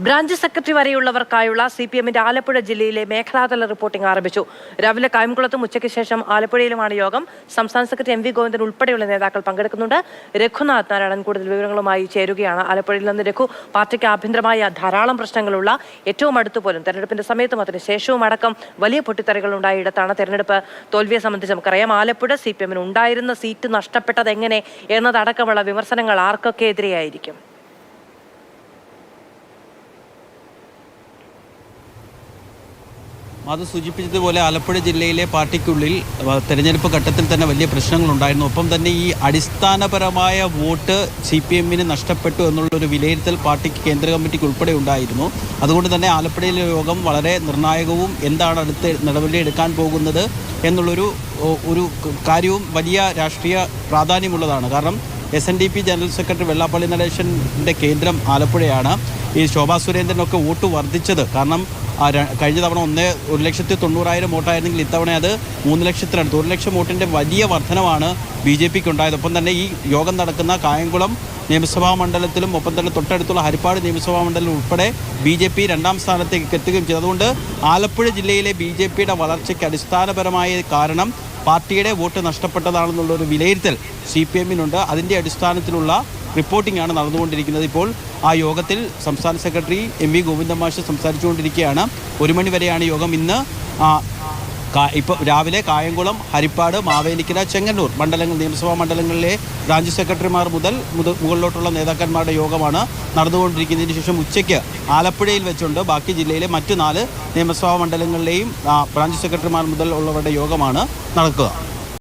Branch secretary വരെയുള്ളവർക്കായുള്ള CPMന്റെ Alappuzha ജില്ലയിലെ മേഖലാതല reporting ആരംഭിച്ചു. രാവിലെ കായംകുളത്തും ഉച്ചയ്ക്ക് ശേഷം ആലപ്പുഴയിലുമാണ് യോഗം. സംസ്ഥാന സെക്രട്ടറി MV ഗോവിന്ദൻ ഉൾപ്പെടെയുള്ള നേതാക്കൾ പങ്കെടുക്കുന്നുണ്ട്. രഘുനാഥ് നാരായണൻ കൂടുതൽ വിവരങ്ങളുമായി ചേരുകയാണ്. ആലപ്പുഴയിൽ നിന്ന് രഘു, പാർട്ടിക്ക് ആഭ്യന്തരമായ ധാരാളം പ്രശ്നങ്ങളുള്ള, ഏറ്റവും അടുത്തു പോലും തെരഞ്ഞെടുപ്പിന്റെ സമയത്തും അതിന് ശേഷവും അടക്കം വലിയ പൊട്ടിത്തെറികൾ ഉണ്ടായിടത്താണ് തെരഞ്ഞെടുപ്പ് തോൽവിയെ സംബന്ധിച്ച് നമുക്കറിയാം. ആലപ്പുഴ CPMന് ഉണ്ടായിരുന്ന സീറ്റ് നഷ്ടപ്പെട്ടത് എങ്ങനെ എന്നതടക്കമുള്ള വിമർശനങ്ങൾ ആർക്കൊക്കെ എതിരെയായിരിക്കും? അത് സൂചിപ്പിച്ചതുപോലെ ആലപ്പുഴ ജില്ലയിലെ പാർട്ടിക്കുള്ളിൽ തെരഞ്ഞെടുപ്പ് ഘട്ടത്തിൽ തന്നെ വലിയ പ്രശ്നങ്ങളുണ്ടായിരുന്നു. ഒപ്പം തന്നെ ഈ അടിസ്ഥാനപരമായ വോട്ട് CPMന് നഷ്ടപ്പെട്ടു എന്നുള്ളൊരു വിലയിരുത്തൽ പാർട്ടിക്ക് കേന്ദ്ര കമ്മിറ്റിക്ക് ഉൾപ്പെടെ ഉണ്ടായിരുന്നു. അതുകൊണ്ട് തന്നെ ആലപ്പുഴയിലെ യോഗം വളരെ നിർണായകവും എന്താണ് അടുത്ത നടപടി എടുക്കാൻ പോകുന്നത് എന്നുള്ളൊരു കാര്യവും വലിയ രാഷ്ട്രീയ പ്രാധാന്യമുള്ളതാണ്. കാരണം SNDP ജനറൽ സെക്രട്ടറി വെള്ളാപ്പള്ളി നടേശൻ്റെ കേന്ദ്രം ആലപ്പുഴയാണ്. ഈ ശോഭാ സുരേന്ദ്രനൊക്കെ വോട്ട് വർദ്ധിച്ചത് കാരണം കഴിഞ്ഞ തവണ 1,90,000 വോട്ടായിരുന്നെങ്കിൽ ഇത്തവണ അത് 3,00,000 1 ലക്ഷം വോട്ടിൻ്റെ വലിയ വർധനമാണ് BJPക്ക് ഉണ്ടായത്. ഒപ്പം തന്നെ ഈ യോഗം നടക്കുന്ന കായംകുളം നിയമസഭാ മണ്ഡലത്തിലും ഒപ്പം തന്നെ തൊട്ടടുത്തുള്ള ഹരിപ്പാട് നിയമസഭാ മണ്ഡലം ഉൾപ്പെടെ BJP 2ാം സ്ഥാനത്തേക്ക് എത്തുകയും ചെയ്തു. അതുകൊണ്ട് ആലപ്പുഴ ജില്ലയിലെ BJPയുടെ വളർച്ചയ്ക്ക് അടിസ്ഥാനപരമായ കാരണം പാർട്ടിയുടെ വോട്ട് നഷ്ടപ്പെട്ടതാണെന്നുള്ളൊരു വിലയിരുത്തൽ CPMനുണ്ട്. അതിൻ്റെ അടിസ്ഥാനത്തിലുള്ള റിപ്പോർട്ടിംഗ് ആണ് നടന്നുകൊണ്ടിരിക്കുന്നത്. ഇപ്പോൾ ആ യോഗത്തിൽ സംസ്ഥാന സെക്രട്ടറി MV ഗോവിന്ദൻ മാഷ് സംസാരിച്ചുകൊണ്ടിരിക്കുകയാണ്. 1 മണി വരെയാണ് യോഗം. ഇന്ന് ഇപ്പോൾ രാവിലെ കായംകുളം, ഹരിപ്പാട്, മാവേലിക്കര, ചെങ്ങന്നൂർ നിയമസഭാ മണ്ഡലങ്ങളിലെ ബ്രാഞ്ച് സെക്രട്ടറിമാർ മുകളിലോട്ടുള്ള നേതാക്കന്മാരുടെ യോഗമാണ് നടന്നുകൊണ്ടിരിക്കുന്നതിന് ശേഷം ഉച്ചയ്ക്ക് ആലപ്പുഴയിൽ വെച്ചുകൊണ്ട് ബാക്കി ജില്ലയിലെ മറ്റ് 4 നിയമസഭാ മണ്ഡലങ്ങളിലെയും ബ്രാഞ്ച് സെക്രട്ടറിമാർ മുതൽ ഉള്ളവരുടെ യോഗമാണ് നടക്കുക.